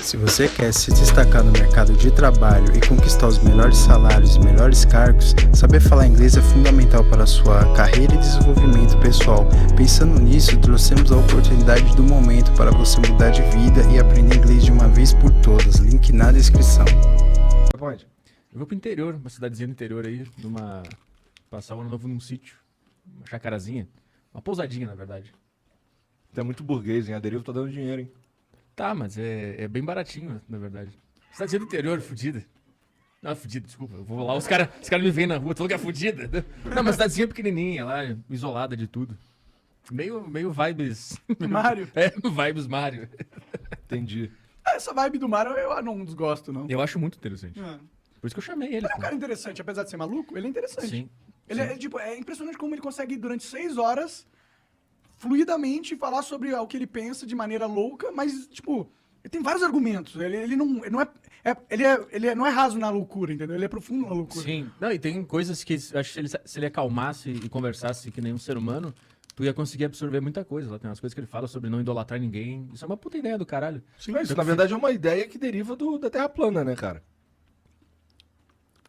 Se você quer se destacar no mercado de trabalho e conquistar os melhores salários e melhores cargos, saber falar inglês é fundamental para a sua carreira e desenvolvimento pessoal. Pensando nisso, trouxemos a oportunidade do momento para você mudar de vida e aprender inglês de uma vez por todas. Link na descrição. Onde? Eu vou pro interior, uma cidadezinha do interior aí, passar o ano novo num sítio, uma chacarazinha, uma pousadinha, na verdade. Tu é muito burguês, hein? A Deriva tá dando dinheiro, hein? Tá, mas é bem baratinho, na verdade. Cidadezinha do interior, fudida. Não, fudida, desculpa. Eu vou lá, os caras me veem na rua, tu falou que é fudida. Não, mas cidadezinha pequenininha lá, isolada de tudo. Meio vibes... Mario? Vibes Mario. Entendi. Essa vibe do Mario eu não desgosto, não. Eu acho muito interessante. É. Por isso que eu chamei ele. Ele é um cara interessante, apesar de ser maluco, ele é interessante. Sim. Ele é, tipo, é impressionante como ele consegue, durante 6 horas, fluidamente, falar sobre o que ele pensa de maneira louca, mas, tipo, ele tem vários argumentos. Ele não é raso na loucura, entendeu? Ele é profundo na loucura. Sim. Não, e tem coisas que acho que se ele acalmasse e conversasse que nem um ser humano, tu ia conseguir absorver muita coisa. Lá tem umas coisas que ele fala sobre não idolatrar ninguém. Isso é uma puta ideia do caralho. Sim, isso, na verdade, é uma ideia que deriva da Terra plana, né, cara?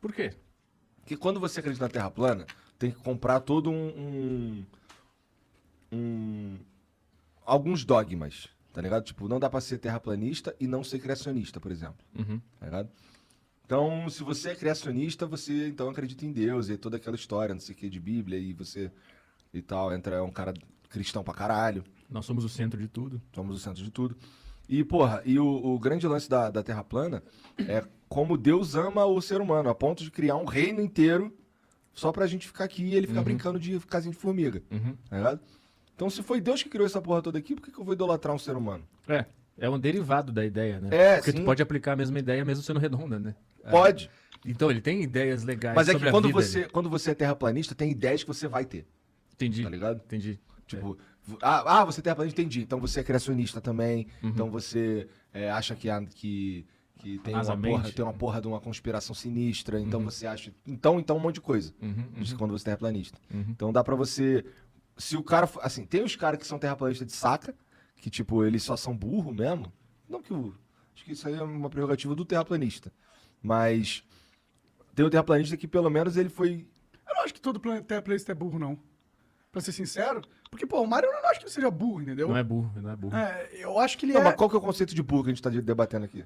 Por quê? Porque quando você acredita na Terra plana, tem que comprar todo alguns dogmas, tá ligado? Tipo, não dá pra ser terraplanista e não ser criacionista, por exemplo. Uhum. Tá ligado? Então, se você é criacionista, você então acredita em Deus e toda aquela história, não sei o que, de Bíblia, e você e tal, é um cara cristão pra caralho. Nós somos o centro de tudo. Somos o centro de tudo. E, porra, o grande lance da Terra plana é como Deus ama o ser humano, a ponto de criar um reino inteiro só pra gente ficar aqui e ele ficar brincando de casinha de formiga. Tá ligado? Então, se foi Deus que criou essa porra toda aqui, por que eu vou idolatrar um ser humano? É um derivado da ideia, né? Porque sim. tu pode aplicar a mesma ideia mesmo sendo redonda, né? Pode. Então, ele tem ideias legais Mas é sobre que a quando você é terraplanista, tem ideias que você vai ter. Entendi. Tá ligado? Entendi. Tipo, você é terraplanista, entendi. Então você é criacionista também. Então você acha que tem uma porra de uma conspiração sinistra. Então você acha... Então um monte de coisa. Isso quando você é terraplanista. Então dá pra você... Se o cara... Assim, tem os caras que são terraplanistas de saca, que tipo, eles só são burro mesmo. Não que acho que isso aí é uma prerrogativa do terraplanista. Mas tem o terraplanista que pelo menos ele foi... Eu não acho que todo terraplanista é burro, não. Pra ser sincero. Porque, pô, o Mario eu não acho que ele seja burro, entendeu? Não é burro. Eu acho que ele Não, mas qual que é o conceito de burro que a gente tá debatendo aqui?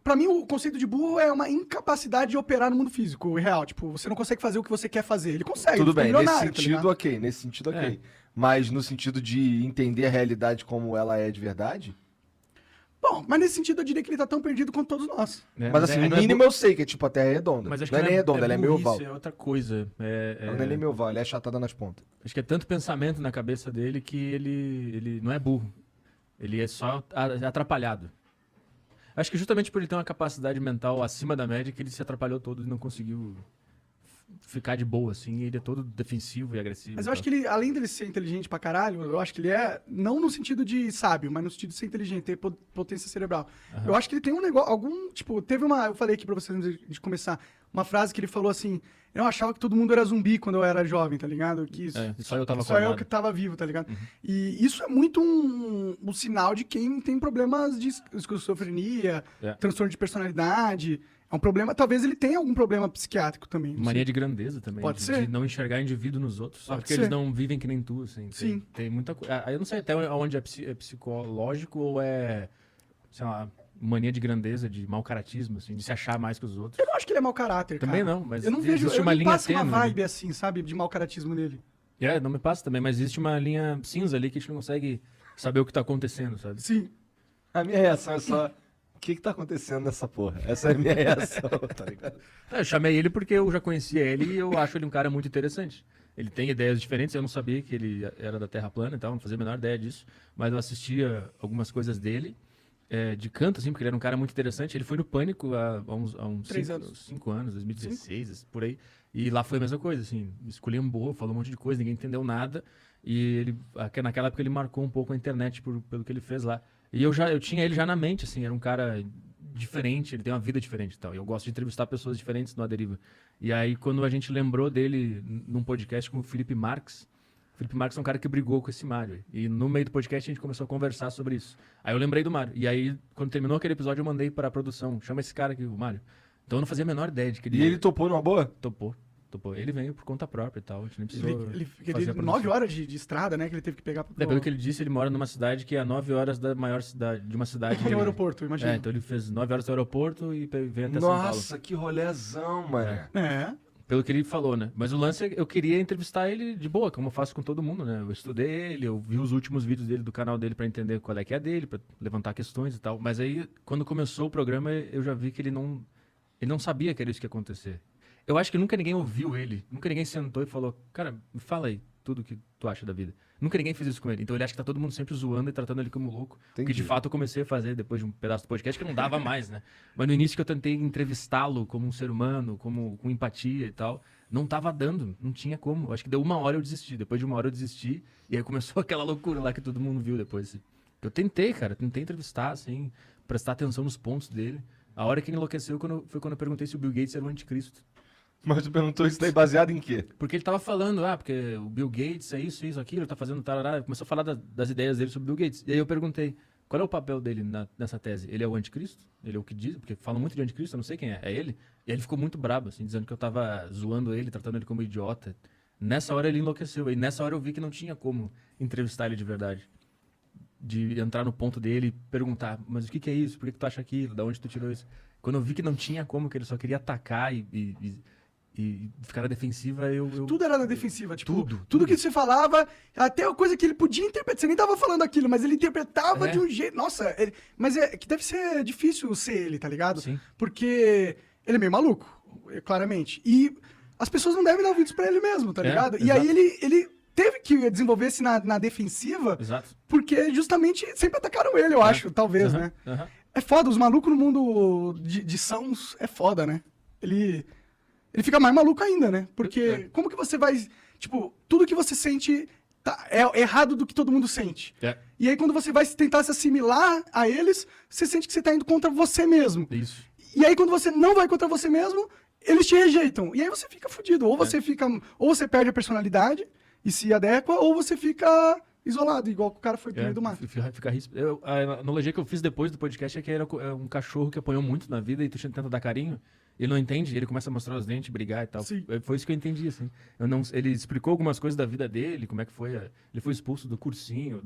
Pra mim, o conceito de burro é uma incapacidade de operar no mundo físico real. Tipo, você não consegue fazer o que você quer fazer. Ele consegue. Tudo ele bem, fica nesse milionário, tá sentido, ligado? ok. Nesse sentido, ok. Mas no sentido de entender a realidade como ela é de verdade? Bom, mas nesse sentido eu diria que ele tá tão perdido quanto todos nós. Mas assim, no mínimo eu sei que tipo, a Terra é redonda. Mas acho não que é nem redonda, ela é meio oval. Isso é outra coisa. Ela não é nem meio oval, ela é achatada nas pontas. Acho que é tanto pensamento na cabeça dele que ele não é burro. Ele é só atrapalhado. Acho que justamente por ele ter uma capacidade mental acima da média que ele se atrapalhou todo e não conseguiu ficar de boa, assim. Ele é todo defensivo e agressivo. Mas eu acho que ele, além dele ser inteligente pra caralho, eu acho que ele é, não no sentido de sábio, mas no sentido de ser inteligente, ter potência cerebral. Eu acho que ele tem um negócio, tipo, eu falei aqui pra vocês antes de começar, uma frase que ele falou assim, eu achava que todo mundo era zumbi quando eu era jovem, tá ligado? Que só eu tava só eu que tava vivo, tá ligado? E isso é muito um sinal de quem tem problemas de esquizofrenia, transtorno de personalidade. É um problema, talvez ele tenha algum problema psiquiátrico também. Mania de grandeza também. Pode ser. De não enxergar indivíduo nos outros. Só Pode porque ser. eles não vivem que nem tu, assim. Sim. Tem muita coisa. Eu não sei até onde é psicológico ou é, sei lá, mania de grandeza, de mau caratismo, assim, de se achar mais que os outros. Eu não acho que ele é mau caráter, cara. Também não, mas eu não vejo, existe eu uma não linha passo uma tênue vibe ali. assim, sabe, de mau caratismo nele. Não me passa também, mas existe uma linha cinza ali que a gente não consegue saber o que tá acontecendo, sabe? Sim. A minha reação é só... O que tá acontecendo nessa porra? Essa é a minha reação, tá ligado? Eu chamei ele porque eu já conhecia ele e eu acho ele um cara muito interessante. Ele tem ideias diferentes, eu não sabia que ele era da Terra plana e tal, não fazia a menor ideia disso, mas eu assistia algumas coisas dele, de canto, assim, porque ele era um cara muito interessante. Ele foi no Pânico há uns 5 anos, 2016, por aí, e lá foi a mesma coisa, assim, esculhambou, falou um monte de coisa, ninguém entendeu nada, e ele, naquela época ele marcou um pouco a internet pelo que ele fez lá. E eu tinha ele já na mente, assim, era um cara diferente, ele tem uma vida diferente e tal. E eu gosto de entrevistar pessoas diferentes no A Deriva. E aí, quando a gente lembrou dele num podcast com o Felipe Marques, Felipe Marques é um cara que brigou com esse Mário. E no meio do podcast a gente começou a conversar sobre isso. Aí eu lembrei do Mário. E aí, quando terminou aquele episódio, eu mandei pra produção. Chama esse cara aqui, o Mário. Então eu não fazia a menor ideia de que ele... E ele topou numa boa? Topou. Ele veio por conta própria e tal. A gente nem precisou Ele fazer a produção. 9 horas de estrada, né? Que ele teve que pegar Pelo que ele disse, ele mora numa cidade que é a 9 horas da maior cidade, de uma cidade... no aeroporto, imagina. Então ele fez 9 horas do aeroporto e veio até São Paulo. Nossa, que rolezão, mano. Pelo que ele falou, né? Mas o lance é que eu queria entrevistar ele de boa, como eu faço com todo mundo, né? Eu estudei ele, eu vi os últimos vídeos dele, do canal dele, pra entender qual é que é dele, pra levantar questões e tal. Mas aí, quando começou o programa, eu já vi que ele não sabia que era isso que ia acontecer. Eu acho que nunca ninguém ouviu ele, nunca ninguém sentou e falou, cara, me fala aí tudo que tu acha da vida. Nunca ninguém fez isso com ele. Então ele acha que tá todo mundo sempre zoando e tratando ele como louco. Entendi. Que de fato eu comecei a fazer depois de um pedaço do podcast que não dava mais, né? Mas no início que eu tentei entrevistá-lo como um ser humano, com empatia e tal, não tava dando, não tinha como. Eu acho que deu 1 hora eu desisti. Depois de 1 hora eu desisti e aí começou aquela loucura lá que todo mundo viu depois. Eu tentei, cara, entrevistar, assim, prestar atenção nos pontos dele. A hora que ele enlouqueceu foi quando eu perguntei se o Bill Gates era o anticristo. Mas tu perguntou isso daí baseado em quê? Porque ele tava falando, porque o Bill Gates é isso, aquilo, tá fazendo tarará. Começou a falar das ideias dele sobre o Bill Gates. E aí eu perguntei, qual é o papel dele nessa tese? Ele é o anticristo? Ele é o que diz? Porque falam muito de anticristo, eu não sei quem é. É ele? E aí ele ficou muito brabo, assim, dizendo que eu tava zoando ele, tratando ele como idiota. Nessa hora ele enlouqueceu. E nessa hora eu vi que não tinha como entrevistar ele de verdade. De entrar no ponto dele e perguntar, mas o que é isso? Por que tu acha aquilo? Da onde tu tirou isso? Quando eu vi que não tinha como, que ele só queria atacar e ficar na defensiva, Tudo era na defensiva, tipo, tudo que você falava, até a coisa que ele podia interpretar, você nem tava falando aquilo, mas ele interpretava de um jeito, nossa, mas é que deve ser difícil ser ele, tá ligado? Sim. Porque ele é meio maluco, claramente, e as pessoas não devem dar ouvidos pra ele mesmo, tá ligado? E aí ele teve que desenvolver-se na defensiva, Exato. porque justamente sempre atacaram ele, eu acho, talvez, né? É foda, os malucos no mundo de sãos é foda, né? Ele fica mais maluco ainda, né? Porque como que você vai... Tipo, tudo que você sente é errado do que todo mundo sente. E aí quando você vai tentar se assimilar a eles, você sente que você tá indo contra você mesmo. Isso. E aí quando você não vai contra você mesmo, eles te rejeitam. E aí você fica fudido. Ou você perde a personalidade e se adequa, ou você fica isolado, igual o cara foi pro meio do mato. A analogia que eu fiz depois do podcast é que era um cachorro que apanhou muito na vida e tu tenta dar carinho. Ele não entende, ele começa a mostrar os dentes, brigar e tal. Sim. Foi isso que eu entendi, assim. Ele explicou algumas coisas da vida dele, como é que foi. Ele foi expulso do cursinho,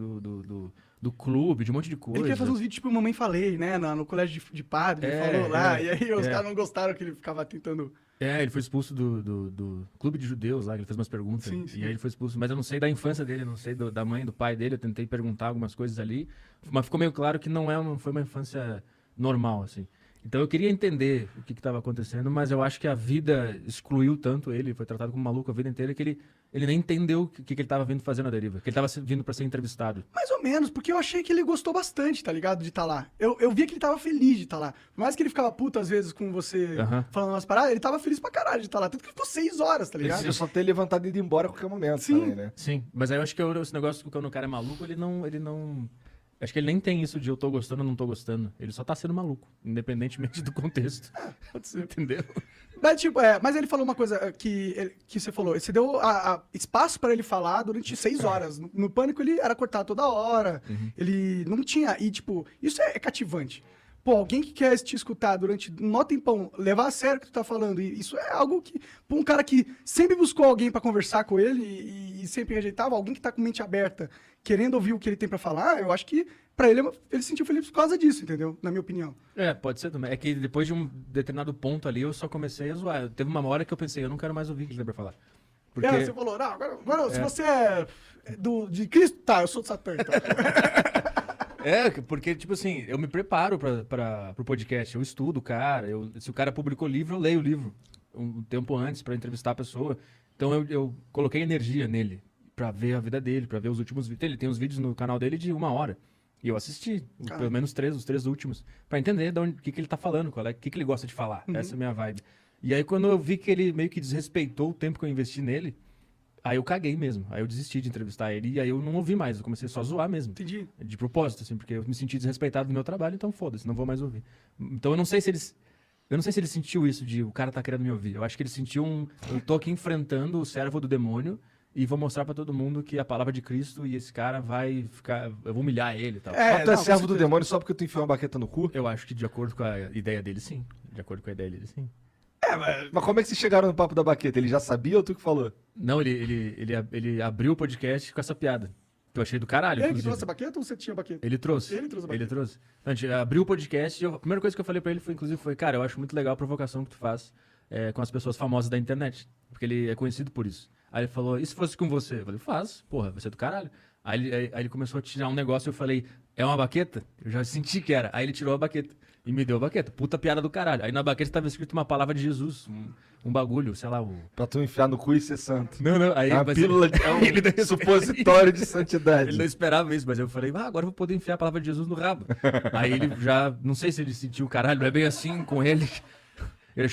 do clube, de um monte de coisa. Ele queria fazer uns vídeos tipo Mamãe Falei, né? No colégio de padre, ele falou lá. E aí os caras não gostaram que ele ficava tentando... Ele foi expulso do clube de judeus lá, que ele fez umas perguntas. Sim. E aí ele foi expulso. Mas eu não sei da infância dele, não sei da mãe, do pai dele. Eu tentei perguntar algumas coisas ali. Mas ficou meio claro que não foi uma infância normal, assim. Então eu queria entender o que estava acontecendo, mas eu acho que a vida excluiu tanto ele, foi tratado como maluco a vida inteira, que ele nem entendeu o que ele estava vindo fazer na deriva, que ele estava vindo para ser entrevistado. Mais ou menos, porque eu achei que ele gostou bastante, tá ligado? De estar lá. Eu via que ele tava feliz de estar lá. Por mais que ele ficava puto às vezes com você falando umas paradas, ele tava feliz pra caralho de estar lá. Tanto que ele ficou 6 horas, tá ligado? Ele só ter levantado e ido embora a qualquer momento também, né? Sim, mas aí eu acho que esse negócio que quando o cara é maluco, ele não... Acho que ele nem tem isso de eu tô gostando ou não tô gostando. Ele só tá sendo maluco, independentemente do contexto. Entendeu? Mas, tipo, mas ele falou uma coisa que você falou. Você deu espaço pra ele falar durante 6 horas. No Pânico ele era cortado toda hora. Ele não tinha... E, tipo, isso é cativante. Pô, alguém que quer te escutar durante um mó tempão, levar a sério o que tu tá falando, e isso é algo que... Pô, um cara que sempre buscou alguém pra conversar com ele e sempre rejeitava, alguém que tá com mente aberta, querendo ouvir o que ele tem pra falar, eu acho que pra ele se sentiu feliz por causa disso, entendeu? Na minha opinião. Pode ser também. É que depois de um determinado ponto ali, eu só comecei a zoar. Teve uma hora que eu pensei, eu não quero mais ouvir o que ele tem pra falar. Porque... Você falou, não, agora se você é de Cristo, tá, eu sou de Satã, então. Porque, tipo assim, eu me preparo pro podcast, eu estudo o cara, se o cara publicou livro, eu leio o livro um tempo antes pra entrevistar a pessoa. Então eu coloquei energia nele pra ver a vida dele, pra ver os últimos vídeos. Ele tem uns vídeos no canal dele de 1 hora. E eu assisti, pelo menos os 3 últimos, pra entender o que ele tá falando, o que ele gosta de falar. Essa é a minha vibe. E aí quando eu vi que ele meio que desrespeitou o tempo que eu investi nele, aí eu caguei mesmo. Aí eu desisti de entrevistar ele e aí eu não ouvi mais. Eu comecei só a zoar mesmo. Entendi. De propósito, assim, porque eu me senti desrespeitado no meu trabalho, então foda-se, não vou mais ouvir. Então eu não sei se ele sentiu isso de o cara tá querendo me ouvir. Eu acho que ele sentiu eu tô aqui enfrentando o servo do demônio e vou mostrar pra todo mundo que a palavra de Cristo e esse cara vai ficar... Eu vou humilhar ele e tal. Tu é servo do demônio só porque tu enfiou uma baqueta no cu? Eu acho que de acordo com a ideia dele, sim. De acordo com a ideia dele, sim. Mas como é que vocês chegaram no papo da baqueta? Ele já sabia ou tu que falou? Não, ele abriu o podcast com essa piada. Que eu achei do caralho, Ele que inclusive. trouxe a baqueta ou você tinha baqueta? Ele trouxe. Ele trouxe a baqueta. Ele trouxe. Então, a gente abriu o podcast e a primeira coisa que eu falei pra ele foi, inclusive, cara, eu acho muito legal a provocação que tu faz com as pessoas famosas da internet. Porque ele é conhecido por isso. Aí ele falou, e se fosse com você? Eu falei, faz, porra, você é do caralho. Aí ele começou a tirar um negócio e eu falei, é uma baqueta? Eu já senti que era. Aí ele tirou a baqueta e me deu a baqueta. Puta piada do caralho. Aí na baqueta tava escrito uma palavra de Jesus, um bagulho, sei lá. Pra tu enfiar no cu e ser santo. Não. Aí, a pílula é um supositório de santidade. Ele não esperava isso, mas eu falei, agora eu vou poder enfiar a palavra de Jesus no rabo. Aí ele já, não sei se ele sentiu, caralho, não é bem assim com ele. Eu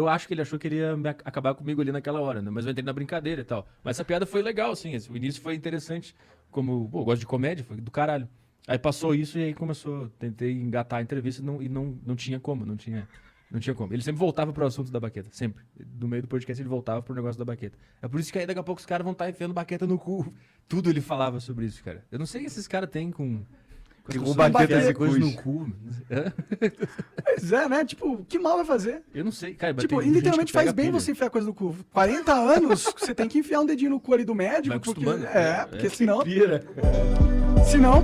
acho que ele achou que ele ia acabar comigo ali naquela hora, né? Mas eu entrei na brincadeira e tal. Mas essa piada foi legal, assim. O início foi interessante. Como, eu gosto de comédia, foi do caralho. Aí passou isso e aí começou. Tentei engatar a entrevista e não tinha como, não tinha como. Ele sempre voltava pro assunto da baqueta, sempre. No meio do podcast ele voltava pro negócio da baqueta. É por isso que aí daqui a pouco os caras vão estar enfiando baqueta no cu. Tudo ele falava sobre isso, cara. Eu não sei o que esses caras têm com baquetas e coisa no cu. Pois é, né? Tipo, que mal vai fazer? Eu não sei, cara. Tipo, e literalmente faz bem você enfiar coisa no cu. 40 anos, você tem que enfiar um dedinho no cu ali do médico. Vai acostumando. Porque senão... Pira. Senão...